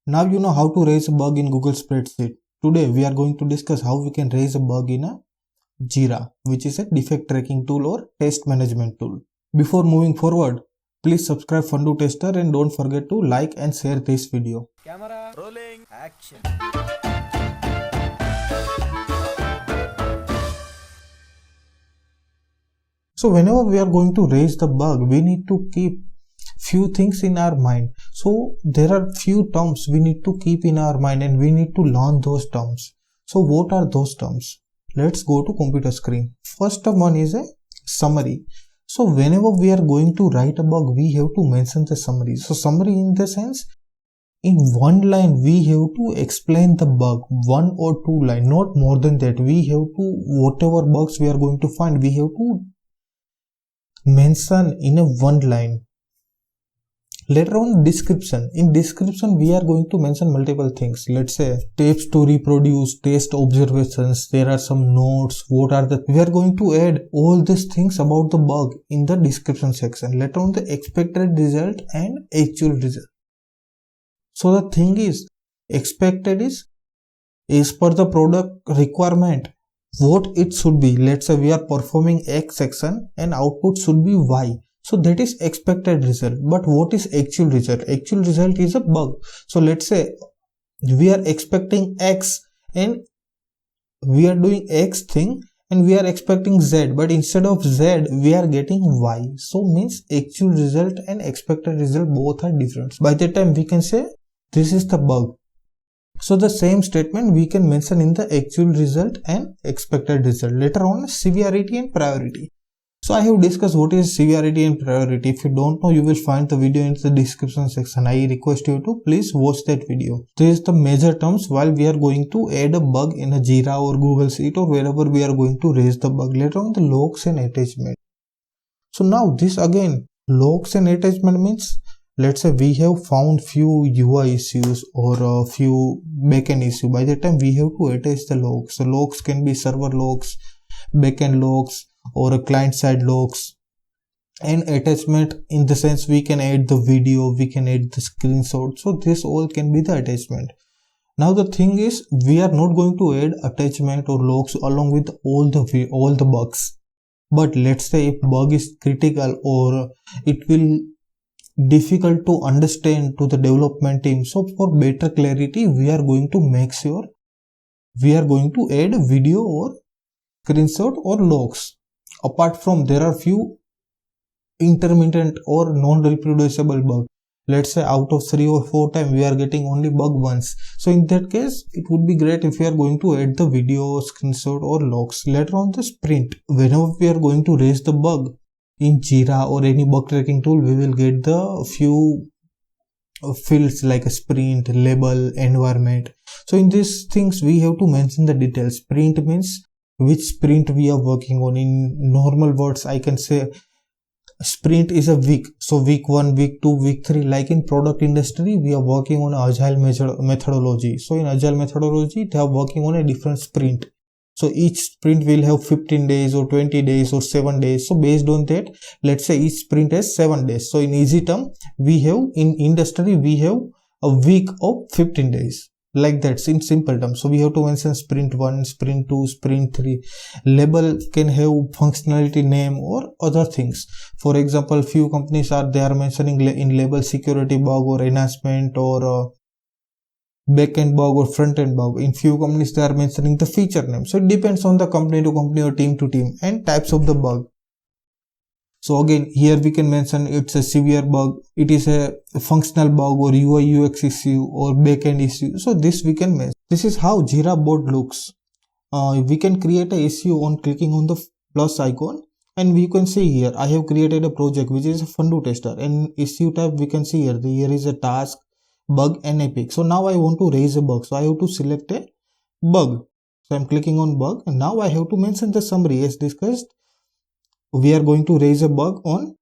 Now you know how to raise a bug in Google Spreadsheet. Today we are going to discuss how we can raise a bug in a Jira, which is a defect tracking tool or test management tool. Before moving forward, please subscribe Fundu Tester and don't forget to like and share this video. Camera rolling, action. So whenever we are going to raise the bug, we need to keep few things in our mind. So there are few terms we need to keep in our mind and we need to learn those terms. So what are those terms? Let's go to computer screen. First one is a summary. So whenever we are going to write a bug, we have to mention the summary. So summary in the sense, in one line we have to explain the bug, 1 or 2 line, not more than that. We have to, whatever bugs we are going to find, we have to mention in a one line. Later on, description. In description, we are going to mention multiple things. Let's say steps to reproduce, test observations, there are some notes, we are going to add all these things about the bug in the description section. Later on, the expected result and actual result. So the thing is, expected is per the product requirement, what it should be. Let's say we are performing X action and output should be Y. So that is expected result. But what is actual result? Actual result is a bug. So let's say we are expecting X and we are doing X thing and we are expecting Z, but instead of Z we are getting Y. So means actual result and expected result both are different. By that time we can say this is the bug. So the same statement we can mention in the actual result and expected result. Later on, severity and priority. So I have discussed what is severity and priority. If you don't know, you will find the video in the description section. I request you to please watch that video. This is the major terms while we are going to add a bug in a Jira or Google Sheet or wherever we are going to raise the bug. Later on, the logs and attachment. So now this again, logs and attachment means, let's say we have found few UI issues or a few backend issues. By that time we have to attach the logs. So logs can be server logs, backend logs, or a client side logs. And attachment in the sense we can add the video, we can add the screenshot. So this all can be the attachment. Now the thing is, we are not going to add attachment or logs along with all the bugs. But let's say if bug is critical or it will difficult to understand to the development team. So for better clarity, we are going to make sure we are going to add video or screenshot or logs. Apart from, there are few intermittent or non-reproducible bugs. Let's say out of 3 or 4 times we are getting only bug once. So in that case, it would be great if we are going to add the video, screenshot or logs. Later on, the sprint. Whenever we are going to raise the bug in Jira or any bug tracking tool, we will get the few fields like a sprint, label, environment. So in these things, we have to mention the details. Sprint means which sprint we are working on. In normal words, I can say sprint is a week. So week 1, week 2, week 3. Like in product industry, we are working on agile methodology. So in agile methodology, they are working on a different sprint. So each sprint will have 15 days or 20 days or 7 days. So based on that, let's say each sprint has 7 days. So in easy term, we have in industry, we have a week of 15 days. Like that, in simple terms. So we have to mention sprint 1, sprint 2, sprint 3. Label can have functionality name or other things. For example, few companies are mentioning in label security bug or enhancement or backend bug or front-end bug. In few companies, they are mentioning the feature name. So it depends on the company to company or team to team and types of the bug. So again, here we can mention it's a severe bug, it is a functional bug or UI UX issue or backend issue. So this we can mention. This is how Jira board looks. We can create an issue on clicking on the plus icon, and we can see here I have created a project which is a Fundu Tester, and issue type we can see here. Here is a task, bug and epic. So now I want to raise a bug. So I have to select a bug. So I'm clicking on bug and now I have to mention the summary as discussed. We are going to raise a bug on,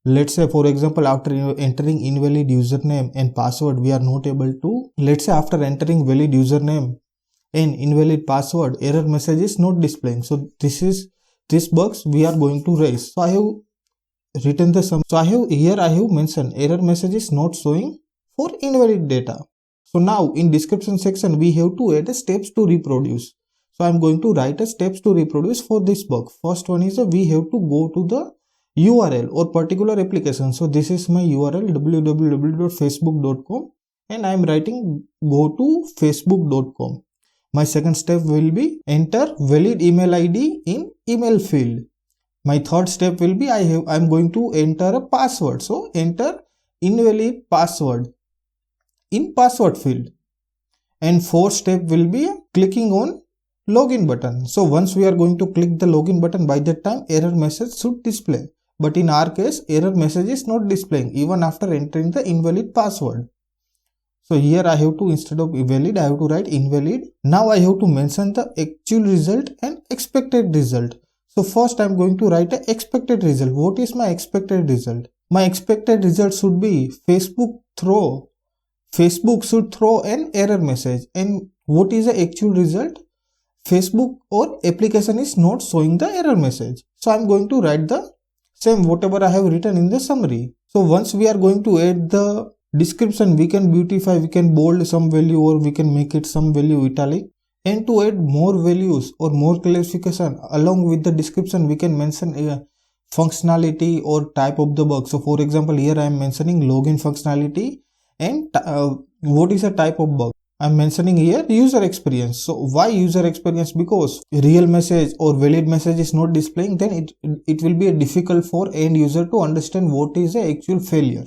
let's say for example, after entering invalid username and password, we are not able to, let's say after entering valid username and invalid password, error message is not displaying. So this bugs we are going to raise. So I have written the sum. So I have mentioned error message is not showing for invalid data. So now in description section, we have to add steps to reproduce. So I'm going to write a steps to reproduce for this bug. First one is we have to go to the URL or particular application. So this is my URL www.facebook.com and I'm writing go to facebook.com. My second step will be enter valid email ID in email field. My third step will be I'm going to enter a password. So enter invalid password in password field. And fourth step will be clicking on login button. So once we are going to click the login button, by that time error message should display. But in our case, error message is not displaying even after entering the invalid password. So here I have to, instead of invalid, I have to write invalid. Now I have to mention the actual result and expected result. So first I am going to write an expected result. What is my expected result? My expected result should be Facebook should throw an error message. And what is the actual result? Facebook or application is not showing the error message. So I am going to write the same whatever I have written in the summary. So once we are going to add the description, we can beautify, we can bold some value or we can make it some value italic. And to add more values or more clarification along with the description, we can mention a functionality or type of the bug. So for example, here I am mentioning login functionality and what is a type of bug. I am mentioning here user experience. So why user experience? Because real message or valid message is not displaying, then it will be difficult for end user to understand what is the actual failure.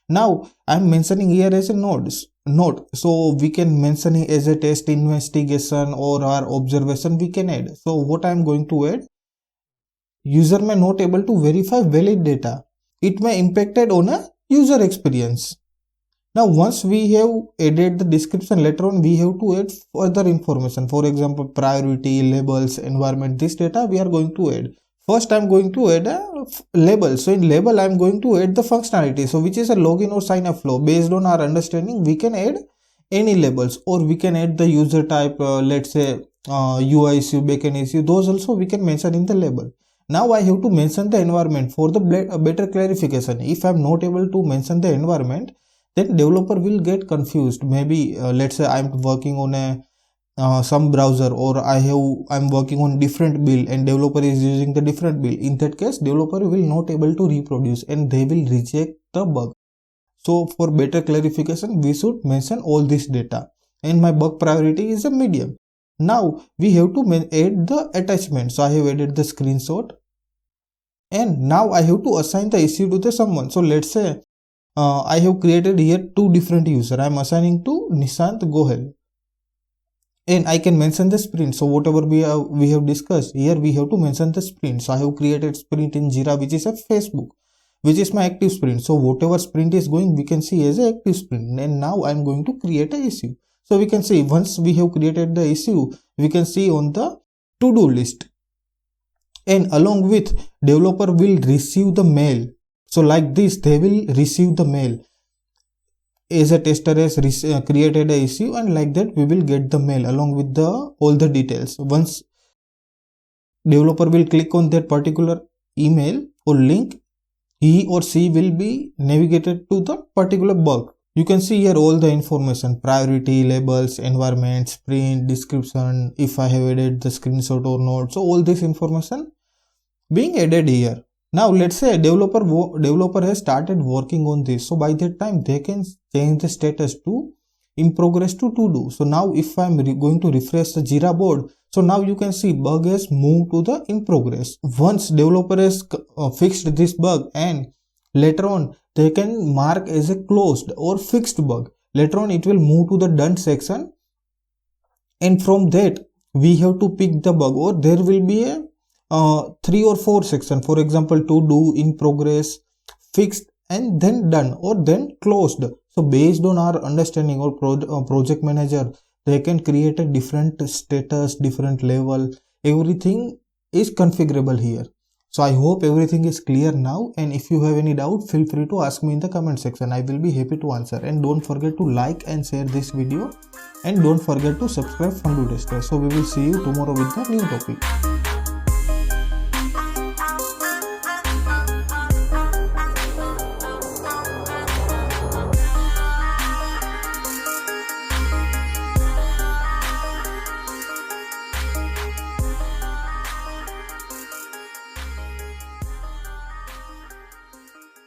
Now I am mentioning here as a note. So we can mention it as a test investigation or our observation we can add. So what I am going to add, user may not able to verify valid data. It may impacted on a user experience. Now once we have added the description, later on we have to add further information. For example, priority, labels, environment, this data we are going to add. First I am going to add a label. So in label I am going to add the functionality. So which is a login or sign up flow. Based on our understanding, we can add any labels or we can add the user type, let's say UI issue, backend issue. Those also we can mention in the label. Now I have to mention the environment for the better clarification. If I am not able to mention the environment, then developer will get confused. Maybe let's say I'm working on a some browser or I'm working on different build and developer is using the different build. In that case, developer will not able to reproduce and they will reject the bug. So for better clarification, we should mention all this data and my bug priority is a medium. Now we have to add the attachment. So I have added the screenshot and now I have to assign the issue to the someone. So let's say I have created here two different users. I am assigning to Nishant Gohel. And I can mention the sprint. So whatever we have discussed here, we have to mention the sprint. So I have created sprint in Jira, which is a Facebook, which is my active sprint. So whatever sprint is going, we can see as an active sprint. And now I'm going to create an issue. So we can see once we have created the issue, we can see on the to-do list. And along with developer will receive the mail. So like this, they will receive the mail. As a tester has created an issue and like that we will get the mail along with all the details. Once developer will click on that particular email or link, he or she will be navigated to the particular bug. You can see here all the information, priority, labels, environment, sprint, description, if I have added the screenshot or not. So all this information being added here. Now let's say a developer has started working on this. So by that time they can change the status to in progress to do. So now if I'm going to refresh the Jira board, so now you can see bug has moved to the in progress. Once developer has fixed this bug and later on they can mark as a closed or fixed bug. Later on it will move to the done section and from that we have to pick the bug or there will be a 3 or 4 section, for example, to do, in progress, fixed and then done or then closed. So based on our understanding or project manager, they can create a different status, different level, everything is configurable here. So I hope everything is clear now, and if you have any doubt, feel free to ask me in the comment section. I will be happy to answer. And don't forget to like and share this video, and don't forget to subscribe Fundu Tester. So we will see you tomorrow with the new topic.